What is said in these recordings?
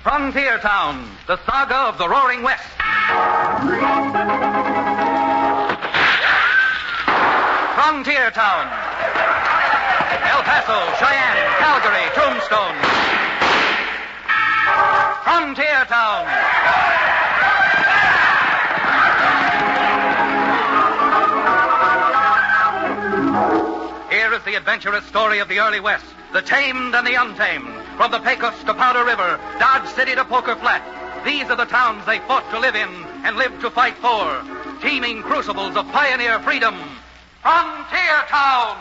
Frontier Town, the saga of the Roaring West. Frontier Town. El Paso, Cheyenne, Calgary, Tombstone. Frontier Town. Here is the adventurous story of the early West, the tamed and the untamed. From the Pecos to Powder River, Dodge City to Poker Flat. These are the towns they fought to live in and lived to fight for. Teeming crucibles of pioneer freedom. Frontier Town!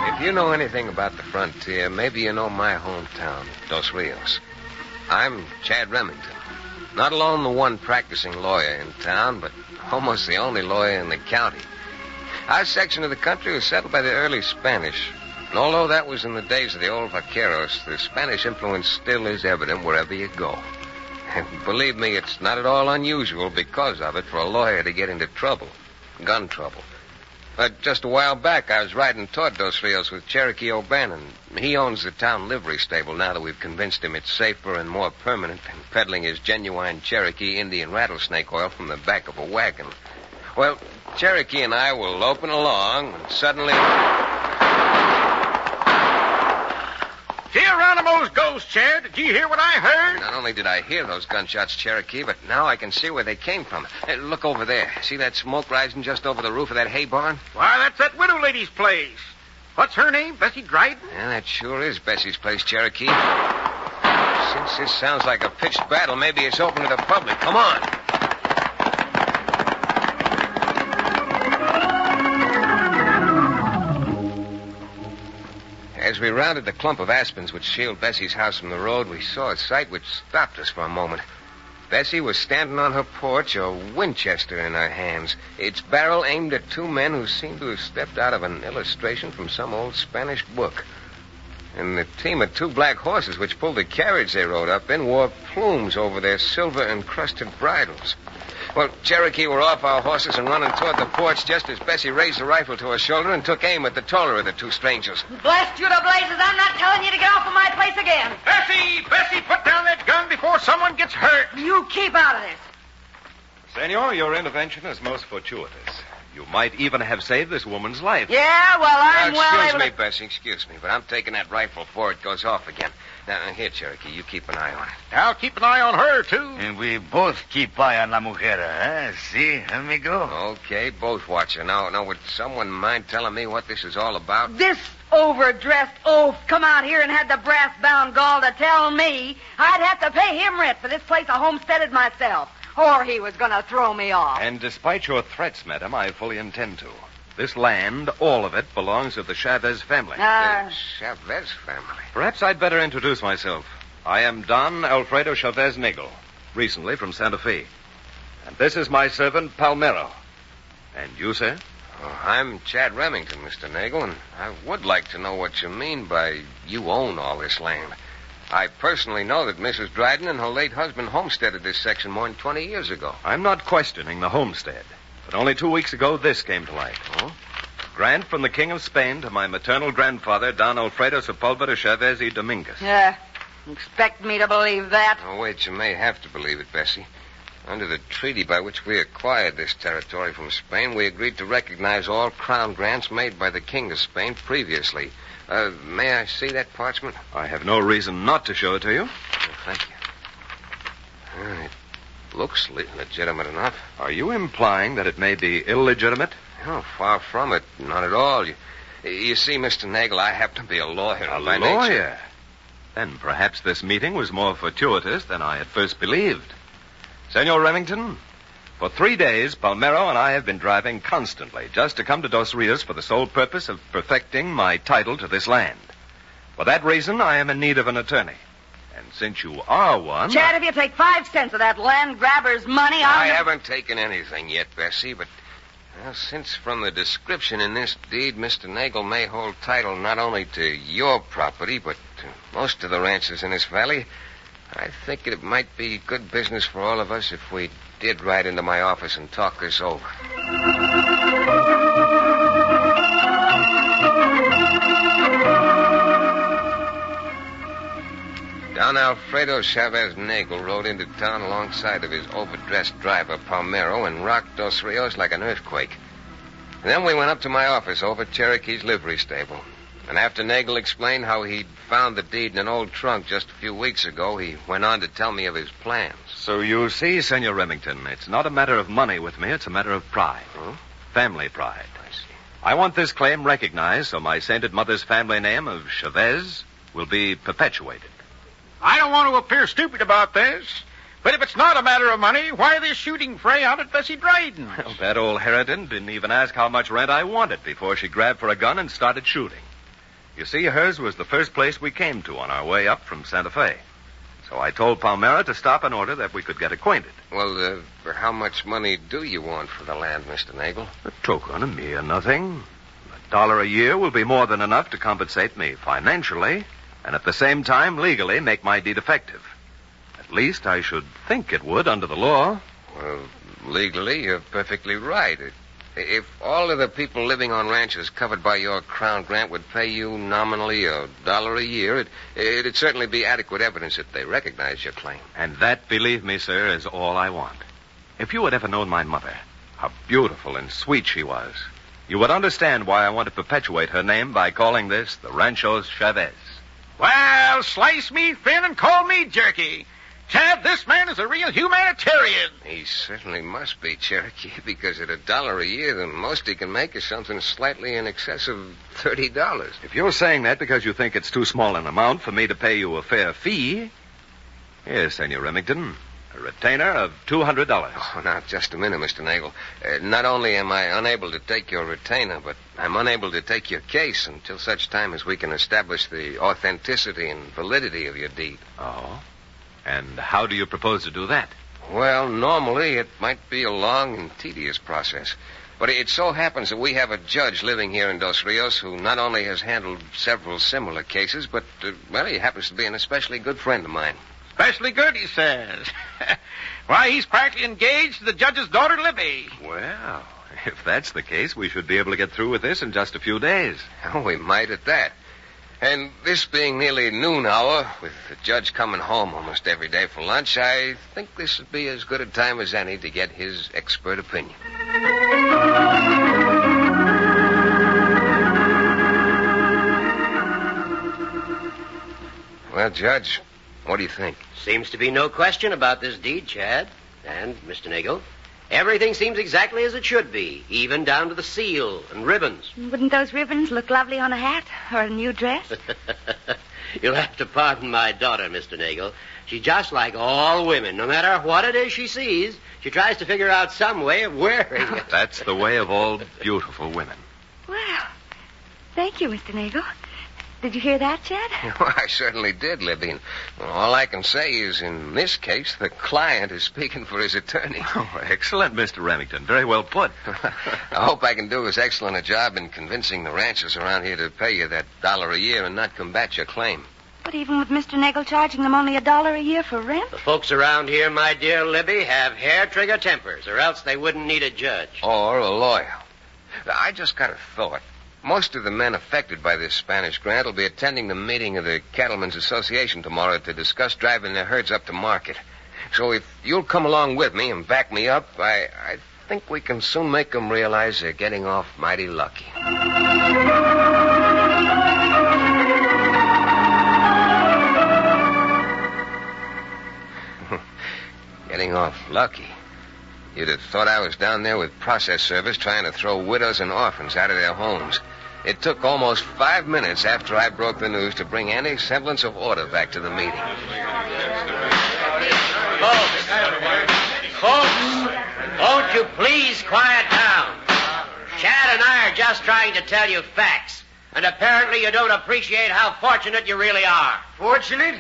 If you know anything about the frontier, maybe you know my hometown, Dos Rios. I'm Chad Remington. Not alone the one practicing lawyer in town, but almost the only lawyer in the county. Our section of the country was settled by the early Spanish. And although that was in the days of the old vaqueros, the Spanish influence still is evident wherever you go. And believe me, it's not at all unusual because of it for a lawyer to get into trouble, gun trouble. Just a while back, I was riding toward Dos Rios with Cherokee O'Bannon. He owns the town livery stable now that we've convinced him it's safer and more permanent than peddling his genuine Cherokee Indian rattlesnake oil from the back of a wagon. Well, Cherokee and I were loping along, and suddenly... Geronimo's ghost, Chad. Did you hear what I heard? Not only did I hear those gunshots, Cherokee, but now I can see where they came from. Hey, look over there. See that smoke rising just over the roof of that hay barn? Why, that's that widow lady's place. What's her name? Bessie Dryden? Yeah, that sure is Bessie's place, Cherokee. Since this sounds like a pitched battle, maybe it's open to the public. Come on. As we rounded the clump of aspens which shield Bessie's house from the road, we saw a sight which stopped us for a moment. Bessie was standing on her porch, a Winchester in her hands, its barrel aimed at two men who seemed to have stepped out of an illustration from some old Spanish book. And the team of two black horses which pulled the carriage they rode up in wore plumes over their silver-encrusted bridles. Well, Cherokee were off our horses and running toward the porch just as Bessie raised the rifle to her shoulder and took aim at the taller of the two strangers. Blast you to blazes, I'm not telling you to get off of my place again. Bessie, put down that gun before someone gets hurt. You keep out of this. Senor, your intervention is most fortuitous. You might even have saved this woman's life. Yeah, well, I'm Excuse me, Bessie, excuse me, but I'm taking that rifle before it goes off again. Now, here, Cherokee, you keep an eye on it. I'll keep an eye on her, too. And we both keep eye on la mujer, eh? See, amigo? Okay, both watch her. Now, would someone mind telling me what this is all about? This overdressed oaf come out here and had the brass-bound gall to tell me I'd have to pay him rent for this place I homesteaded myself, or he was going to throw me off. And despite your threats, madam, I fully intend to. This land, all of it, belongs to the Chavez family. The Chavez family? Perhaps I'd better introduce myself. I am Don Alfredo Chavez Nagel, recently from Santa Fe. And this is my servant, Palmero. And you, sir? Oh, I'm Chad Remington, Mr. Nagel, and I would like to know what you mean by you own all this land. I personally know that Mrs. Dryden and her late husband homesteaded this section more than 20 years ago. I'm not questioning the homestead. But only 2 weeks ago, this came to light. Oh? Grant from the King of Spain to my maternal grandfather, Don Alfredo Sepulveda Chavez y Dominguez. Expect me to believe that? Oh, wait, you may have to believe it, Bessie. Under the treaty by which we acquired this territory from Spain, we agreed to recognize all crown grants made by the King of Spain previously. May I see that parchment? I have no reason not to show it to you. Oh, thank you. It looks legitimate enough. Are you implying that it may be illegitimate? No, far from it. Not at all. You see, Mr. Nagel, I happen to be a lawyer by nature. A lawyer? Then perhaps this meeting was more fortuitous than I at first believed. Senor Remington, For 3 days, Palmero and I have been driving constantly just to come to Dos Rios for the sole purpose of perfecting my title to this land. For that reason, I am in need of an attorney. And since you are one... Chad, if you take 5 cents of that land grabber's money, I haven't taken anything yet, Bessie, but... Well, since from the description in this deed, Mr. Nagel may hold title not only to your property, but to most of the ranches in this valley, I think it might be good business for all of us if we did ride into my office and talk this over. Don Alfredo Chavez Nagel rode into town alongside of his overdressed driver, Palmero, and rocked Dos Rios like an earthquake. And then we went up to my office over at Cherokee's livery stable. And after Nagel explained how he'd found the deed in an old trunk just a few weeks ago, he went on to tell me of his plans. So you see, Senor Remington, it's not a matter of money with me, it's a matter of pride. Huh? Family pride. I see. I want this claim recognized so my sainted mother's family name of Chavez will be perpetuated. I don't want to appear stupid about this, but if it's not a matter of money, why this shooting fray out at Bessie Dryden's? Well, that old harridan didn't even ask how much rent I wanted before she grabbed for a gun and started shooting. You see, hers was the first place we came to on our way up from Santa Fe. So I told Palmera to stop in order that we could get acquainted. Well, for how much money do you want for the land, Mr. Nagel? A token, a mere nothing. $1 a year will be more than enough to compensate me financially, and at the same time legally make my deed effective. At least I should think it would under the law. Well, legally, you're perfectly right. If all of the people living on ranches covered by your Crown grant would pay you nominally $1 a year, it'd certainly be adequate evidence that they recognize your claim. And that, believe me, sir, is all I want. If you had ever known my mother, how beautiful and sweet she was, you would understand why I want to perpetuate her name by calling this the Ranchos Chavez. Well, slice me thin and call me jerky. Chad, this man is a real humanitarian. He certainly must be, Cherokee, because at $1 a year, the most he can make is something slightly in excess of $30. If you're saying that because you think it's too small an amount for me to pay you a fair fee, here, Senor Remington, a retainer of $200. Oh, now, just a minute, Mr. Nagel. Not only am I unable to take your retainer, but I'm unable to take your case until such time as we can establish the authenticity and validity of your deed. Oh? And how do you propose to do that? Well, normally it might be a long and tedious process. But it so happens that we have a judge living here in Dos Rios who not only has handled several similar cases, but, he happens to be an especially good friend of mine. Especially good, he says. Why, he's practically engaged to the judge's daughter, Libby. Well, if that's the case, we should be able to get through with this in just a few days. Oh, we might at that. And this being nearly noon hour, with the judge coming home almost every day for lunch, I think this would be as good a time as any to get his expert opinion. Well, Judge, what do you think? Seems to be no question about this deed, Chad. And, Mr. Nagel, everything seems exactly as it should be, even down to the seal and ribbons. Wouldn't those ribbons look lovely on a hat or a new dress? You'll have to pardon my daughter, Mr. Nagel. She's just like all women. No matter what it is she sees, she tries to figure out some way of wearing it. That's the way of all beautiful women. Well, thank you, Mr. Nagel. Did you hear that, Chad? Well, I certainly did, Libby. And all I can say is, in this case, the client is speaking for his attorney. Oh, excellent, Mr. Remington. Very well put. I hope I can do as excellent a job in convincing the ranchers around here to pay you that $1 a year and not combat your claim. But even with Mr. Nagel charging them only $1 a year for rent? The folks around here, my dear Libby, have hair-trigger tempers, or else they wouldn't need a judge. Or a lawyer. I just got a thought. Most of the men affected by this Spanish grant will be attending the meeting of the Cattlemen's Association tomorrow to discuss driving their herds up to market. So if you'll come along with me and back me up, I think we can soon make them realize they're getting off mighty lucky. Getting off lucky. You'd have thought I was down there with process service trying to throw widows and orphans out of their homes. It took almost 5 minutes after I broke the news to bring any semblance of order back to the meeting. Folks, Won't you please quiet down? Chad and I are just trying to tell you facts. And apparently you don't appreciate how fortunate you really are. Fortunate?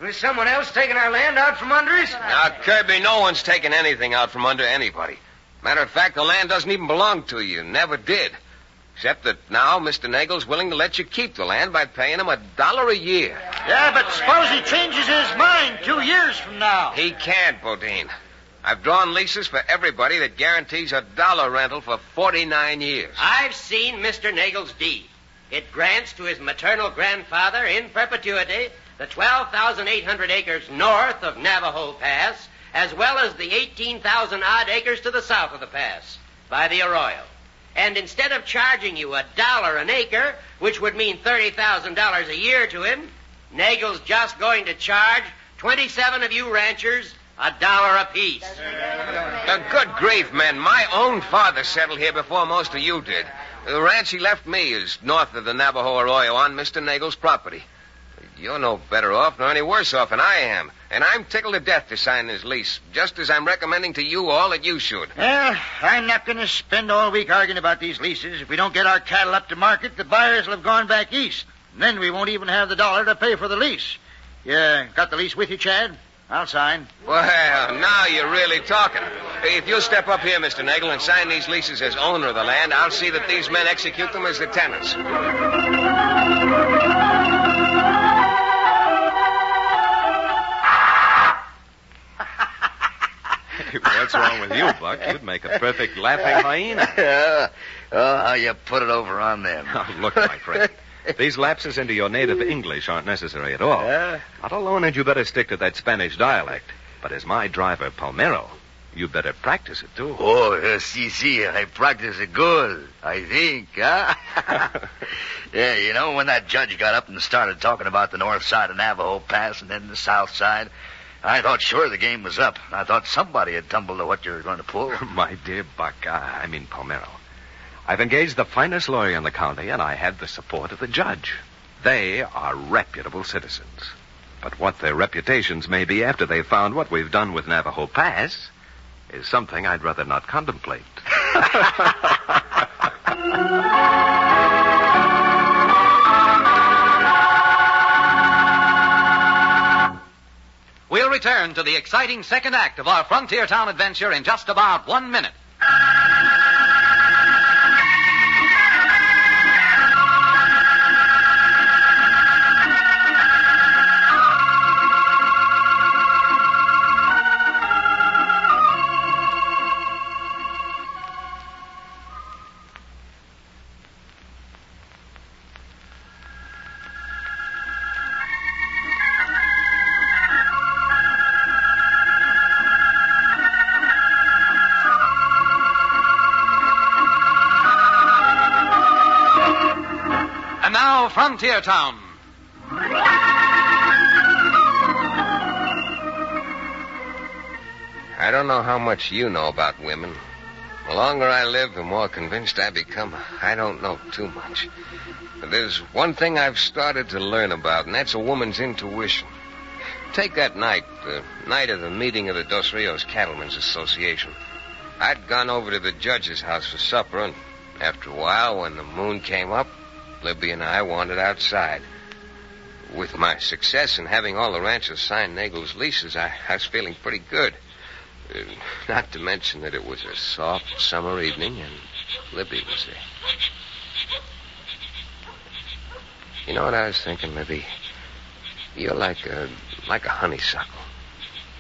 Is someone else taking our land out from under us? Now, Kirby, no one's taking anything out from under anybody. Matter of fact, the land doesn't even belong to you. Never did. Except that now Mr. Nagel's willing to let you keep the land by paying him $1 a year. Yeah, but suppose he changes his mind 2 years from now. He can't, Bodine. I've drawn leases for everybody that guarantees $1 rental for 49 years. I've seen Mr. Nagel's deed. It grants to his maternal grandfather in perpetuity the 12,800 acres north of Navajo Pass, as well as the 18,000-odd acres to the south of the pass by the Arroyo. And instead of charging you $1 an acre, which would mean $30,000 a year to him, Nagel's just going to charge 27 of you ranchers $1 apiece. Good grief, men. My own father settled here before most of you did. The ranch he left me is north of the Navajo Arroyo on Mr. Nagel's property. You're no better off nor any worse off than I am. And I'm tickled to death to sign this lease, just as I'm recommending to you all that you should. Well, I'm not going to spend all week arguing about these leases. If we don't get our cattle up to market, the buyers will have gone back east. And then we won't even have the $1 to pay for the lease. You got the lease with you, Chad? I'll sign. Well, now you're really talking. If you'll step up here, Mr. Nagel, and sign these leases as owner of the land, I'll see that these men execute them as the tenants. What's wrong with you, Buck? You'd make a perfect laughing hyena. How you put it over on them. Oh, look, my friend. These lapses into your native English aren't necessary at all. Not alone had you better stick to that Spanish dialect, but as my driver, Palmero, you better practice it, too. Oh, si, I practice it good, I think, huh? Yeah, you know, when that judge got up and started talking about the north side of Navajo Pass and then the south side, I thought sure the game was up. I thought somebody had tumbled to what you were going to pull. My dear Buck, I mean Palmero. I've engaged the finest lawyer in the county, and I had the support of the judge. They are reputable citizens. But what their reputations may be after they've found what we've done with Navajo Pass is something I'd rather not contemplate. We'll return to the exciting second act of our Frontier Town adventure in just about 1 minute. And now, Frontier Town. I don't know how much you know about women. The longer I live, the more convinced I become I don't know too much. But there's one thing I've started to learn about, and that's a woman's intuition. Take that night, the night of the meeting of the Dos Rios Cattlemen's Association. I'd gone over to the judge's house for supper, and after a while, when the moon came up, Libby and I wandered outside. With my success in having all the ranchers sign Nagel's leases, I was feeling pretty good. Not to mention that it was a soft summer evening and Libby was there. You know what I was thinking, Libby? You're like a honeysuckle.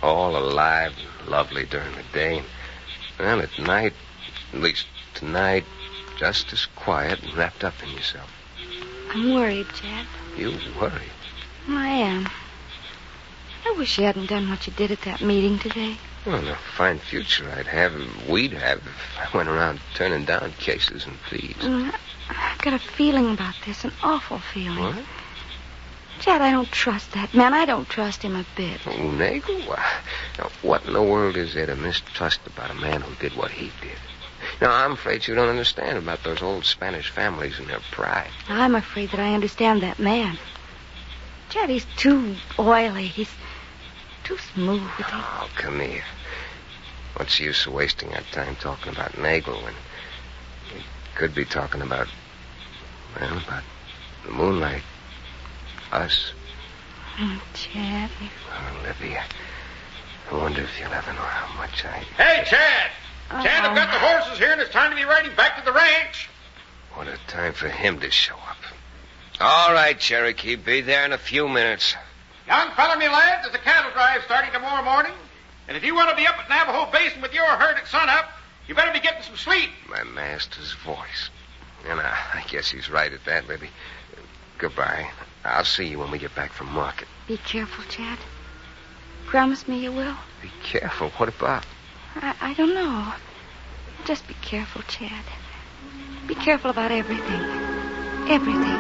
All alive and lovely during the day. And at night, at least tonight, just as quiet and wrapped up in yourself. I'm worried, Chad. You worry? I am. I wish you hadn't done what you did at that meeting today. Well, a fine future I'd have, we'd have, if I went around turning down cases and pleas. I've got a feeling about this, an awful feeling. What? Chad, I don't trust that man. I don't trust him a bit. Oh, Nagel? Now, what in the world is there to mistrust about a man who did what he did? Now, I'm afraid you don't understand about those old Spanish families and their pride. I'm afraid that I understand that man. Chad, he's too oily. He's too smooth. Oh, come here. What's the use of wasting our time talking about Nagel when we could be talking about the moonlight. Us. Chad. Oh, Libby, I wonder if you'll ever know how much I... Hey, Chad! Chad, I've got the horses here, and it's time to be riding back to the ranch. What a time for him to show up. All right, Cherokee, be there in a few minutes. Young fella, me lad, there's a cattle drive starting tomorrow morning. And if you want to be up at Navajo Basin with your herd at sunup, you better be getting some sleep. My master's voice. And I guess he's right at that, Libby. Goodbye. I'll see you when we get back from market. Be careful, Chad. Promise me you will. Be careful. What about? I don't know. Just be careful, Chad. Be careful about everything. Everything.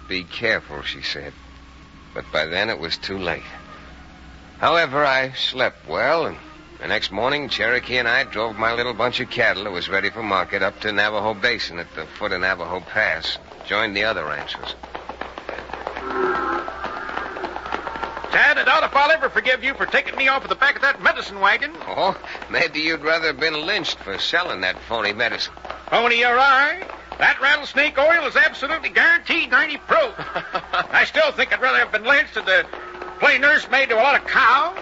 Be careful, she said. But by then it was too late. However, I slept well, and the next morning, Cherokee and I drove my little bunch of cattle that was ready for market up to Navajo Basin at the foot of Navajo Pass. Joined the other ranchers. Chad, I doubt if I'll ever forgive you for taking me off of the back of that medicine wagon. Oh, maybe you'd rather have been lynched for selling that phony medicine. Phony or I, that rattlesnake oil is absolutely guaranteed 90 proof. I still think I'd rather have been lynched than to play nursemaid to a lot of cows.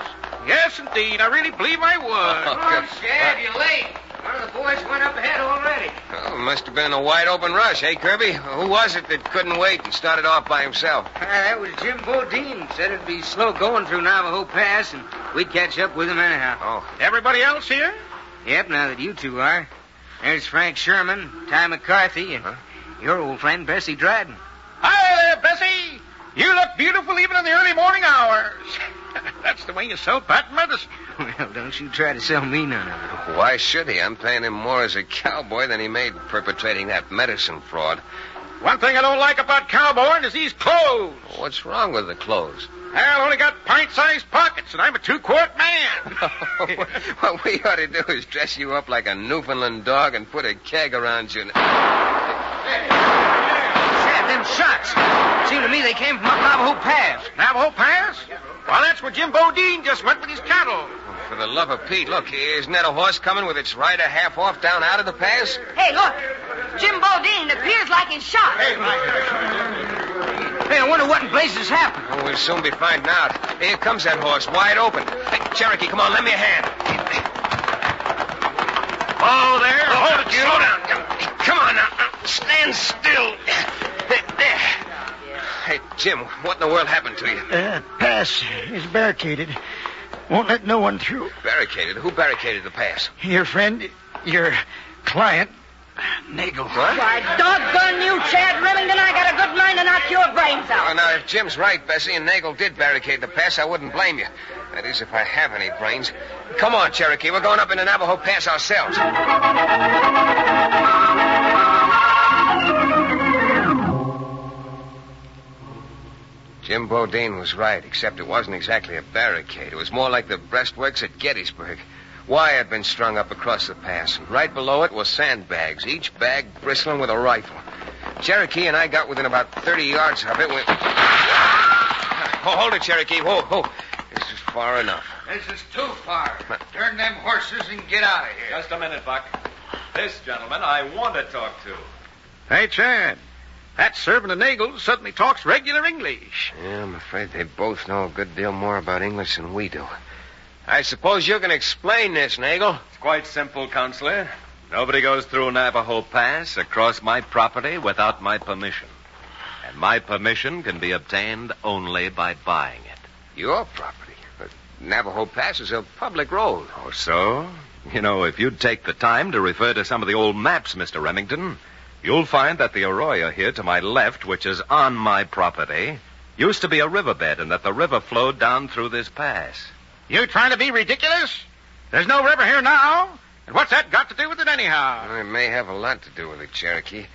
Yes, indeed. I really believe I would. Come on, Chad, you're late. One of the boys went up ahead already. Oh, it must have been a wide open rush, eh, Kirby? Who was it that couldn't wait and started off by himself? That was Jim Bodine. Said it'd be slow going through Navajo Pass, and we'd catch up with him anyhow. Oh. Everybody else here? Yep, now that you two are. There's Frank Sherman, Ty McCarthy, and your old friend Bessie Dryden. Hi there, Bessie. You look beautiful even in the early morning hours. That's the way you sell patent medicine. Well, don't you try to sell me none of it. Why should he? I'm paying him more as a cowboy than he made perpetrating that medicine fraud. One thing I don't like about cowboying is these clothes. What's wrong with the clothes? I've only got pint-sized pockets, and I'm a 2-quart man. What we ought to do is dress you up like a Newfoundland dog and put a keg around you. Chad, them shots. Seemed to me they came from up Navajo Pass. Navajo Pass? Well, that's where Jim Bodine just went with his cattle. For the love of Pete, look, isn't that a horse coming with its rider half off down out of the pass? Hey, look. Jim Bodine appears like he's shot. Hey, I wonder what in blazes happened. Oh, we'll soon be finding out. Here comes that horse, wide open. Hey, Cherokee, come on, lend me a hand. Oh, there. Hold it, you. Slow down. Come on now. Stand still. There. Hey, Jim, what in the world happened to you? Pass is barricaded. Won't let no one through. Barricaded? Who barricaded the pass? Your friend, your client, Nagel. What? Why, doggone you, Chad Remington. I got a good mind to knock your brains out. Well, now, if Jim's right, Bessie, and Nagel did barricade the pass, I wouldn't blame you. That is, if I have any brains. Come on, Cherokee. We're going up into Navajo Pass ourselves. Jim Bodine was right, except it wasn't exactly a barricade. It was more like the breastworks at Gettysburg. Wire had been strung up across the pass, and right below it was sandbags, each bag bristling with a rifle. Cherokee and I got within about 30 yards of it when... Oh, hold it, Cherokee. Whoa. This is far enough. This is too far. Turn them horses and get out of here. Just a minute, Buck. This gentleman I want to talk to. Hey, Chad. That servant of Nagel's suddenly talks regular English. Yeah, I'm afraid they both know a good deal more about English than we do. I suppose you can explain this, Nagel. It's quite simple, Counselor. Nobody goes through Navajo Pass across my property without my permission. And my permission can be obtained only by buying it. Your property? But Navajo Pass is a public road. Oh, so? You know, if you'd take the time to refer to some of the old maps, Mr. Remington, you'll find that the arroyo here to my left, which is on my property, used to be a riverbed and that the river flowed down through this pass. You trying to be ridiculous? There's no river here now. And what's that got to do with it anyhow? Well, it may have a lot to do with it, Cherokee.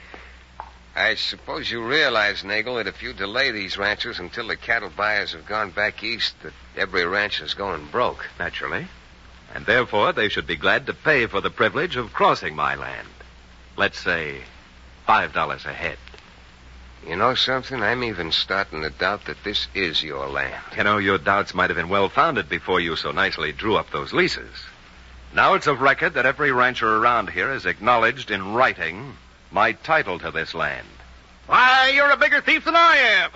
I suppose you realize, Nagel, that if you delay these ranches until the cattle buyers have gone back east, that every ranch is going broke. Naturally. And therefore, they should be glad to pay for the privilege of crossing my land. Let's say $5 a head. You know something? I'm even starting to doubt that this is your land. You know, your doubts might have been well-founded before you so nicely drew up those leases. Now it's of record that every rancher around here has acknowledged in writing my title to this land. Why, you're a bigger thief than I am.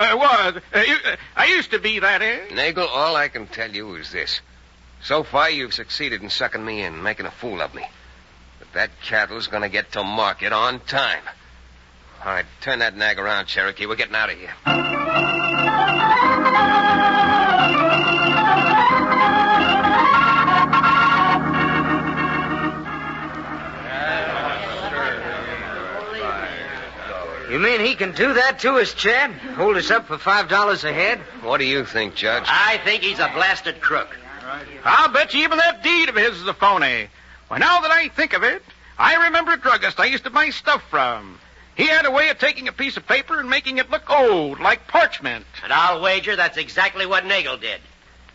I used to be, that is. Nagel, all I can tell you is this. So far, you've succeeded in sucking me in, making a fool of me. But that cattle's going to get to market on time. All right, turn that nag around, Cherokee. We're getting out of here. You mean he can do that to us, Chad? Hold us up for $5 a head? What do you think, Judge? I think he's a blasted crook. I'll bet you even that deed of his is a phony. Well, now that I think of it, I remember a druggist I used to buy stuff from. He had a way of taking a piece of paper and making it look old, like parchment. And I'll wager that's exactly what Nagel did.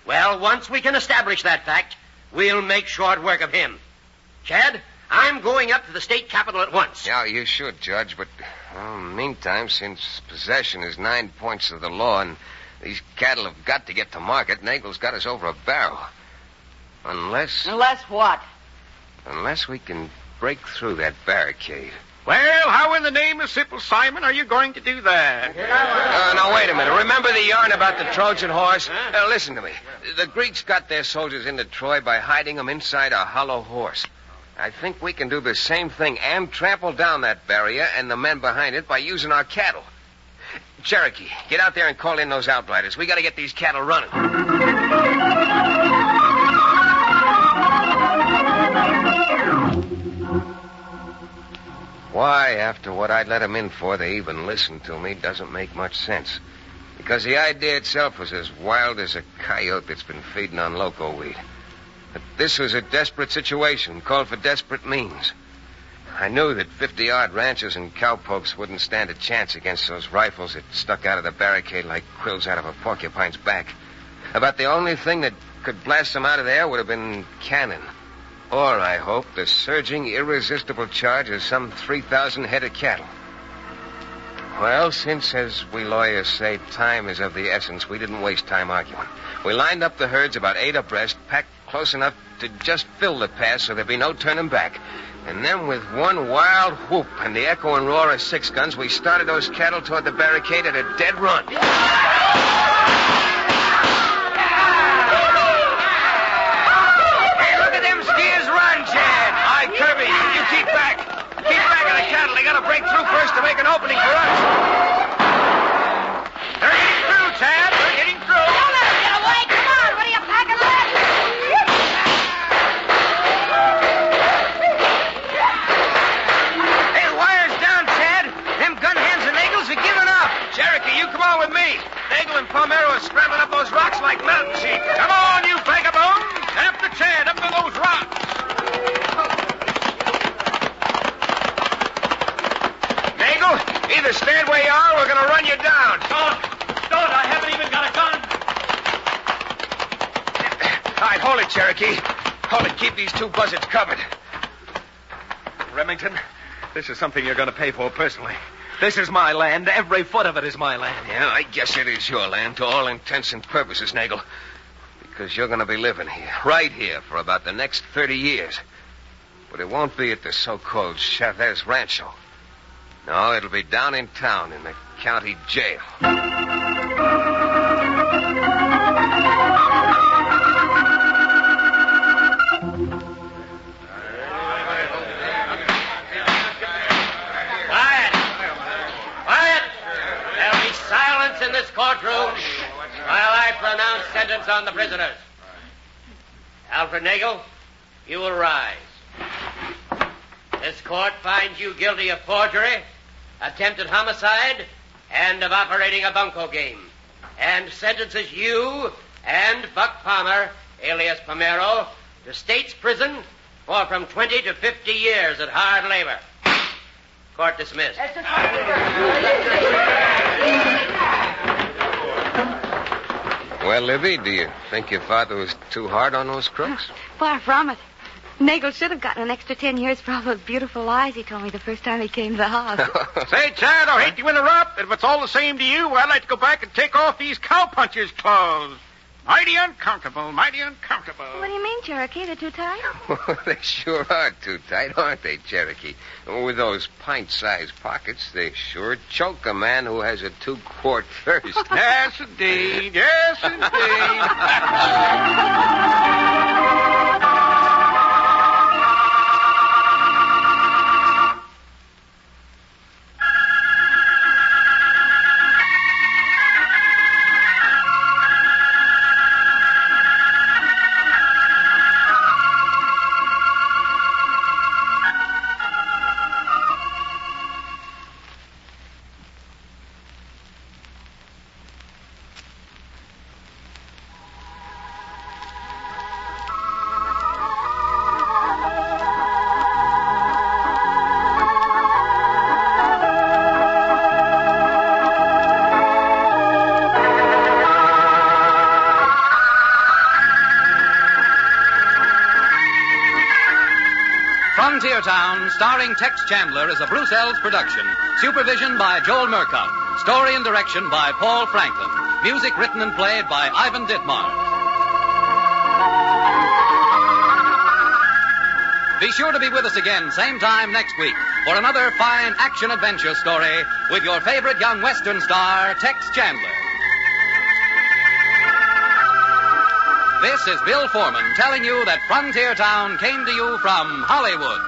Well, once we can establish that fact, we'll make short work of him. Chad, I'm going up to the state capitol at once. Yeah, you should, Judge, but meantime, since possession is 9 points of the law and these cattle have got to get to market, Nagel's got us over a barrel. Unless what? Unless we can break through that barricade. Well, how in the name of Simple Simon are you going to do that? Now, wait a minute. Remember the yarn about the Trojan horse? Listen to me. The Greeks got their soldiers into Troy by hiding them inside a hollow horse. I think we can do the same thing and trample down that barrier and the men behind it by using our cattle. Cherokee, get out there and call in those outriders. We got to get these cattle running. Why, after what I'd let them in for, they even listened to me doesn't make much sense. Because the idea itself was as wild as a coyote that's been feeding on loco weed. But this was a desperate situation, called for desperate means. I knew that 50-odd ranchers and cowpokes wouldn't stand a chance against those rifles that stuck out of the barricade like quills out of a porcupine's back. About the only thing that could blast them out of there would have been cannon. Or, I hope, the surging, irresistible charge of some 3,000 head of cattle. Well, since, as we lawyers say, time is of the essence, we didn't waste time arguing. We lined up the herds about 8 abreast, packed close enough to just fill the pass so there'd be no turning back. And then with one wild whoop and the echo and roar of 6 guns, we started those cattle toward the barricade at a dead run. Hey, look at them steers run, Chad. All right, Kirby, you keep back. Keep back of the cattle. They got to break through first to make an opening for us. They're getting through, Chad. They're getting through. Don't let them get away. Come on. What are you packing left? Hey, the wire's down, Chad. Them gun hands and Nagels are giving up. Cherokee, you come on with me. Nagel and Palmero are scrambling up those rocks like mountain sheep. Come on, you vagabonds. After Chad, up to those rocks. Nagel, either stand where you are or we're going to run you down. Don't. I haven't even got a gun. All right, hold it, Cherokee. Hold it. Keep these 2 buzzards covered. Remington, this is something you're going to pay for personally. This is my land. Every foot of it is my land. Yeah, I guess it is your land to all intents and purposes, Nagel. Because you're going to be living here, right here, for about the next 30 years. But it won't be at the so-called Chavez Rancho. No, it'll be down in town in the county jail. Quiet! There'll be silence in this courtroom while I pronounce sentence on the prisoners. Alfred Nagel, you will rise. This court finds you guilty of forgery, attempted homicide, and of operating a bunco game, and sentences you and Buck Palmer, alias Palmero, to state's prison for from 20 to 50 years at hard labor. Court dismissed. Well, Libby, do you think your father was too hard on those crooks? Far from it. Nagel should have gotten an extra 10 years for all those beautiful lies he told me the first time he came to the house. Say, Chad, I hate to interrupt, but if it's all the same to you, I'd like to go back and take off these cowpuncher's clothes. Mighty uncomfortable, mighty uncomfortable. What do you mean, Cherokee? They're too tight? They sure are too tight, aren't they, Cherokee? With those pint-sized pockets, they sure choke a man who has a 2-quart thirst. Yes, indeed. Yes, indeed. Frontier Town, starring Tex Chandler, is a Bruce Ells production. Supervision by Joel Murcott. Story and direction by Paul Franklin. Music written and played by Ivan Ditmars. Be sure to be with us again, same time next week, for another fine action-adventure story with your favorite young Western star, Tex Chandler. This is Bill Foreman telling you that Frontier Town came to you from Hollywood.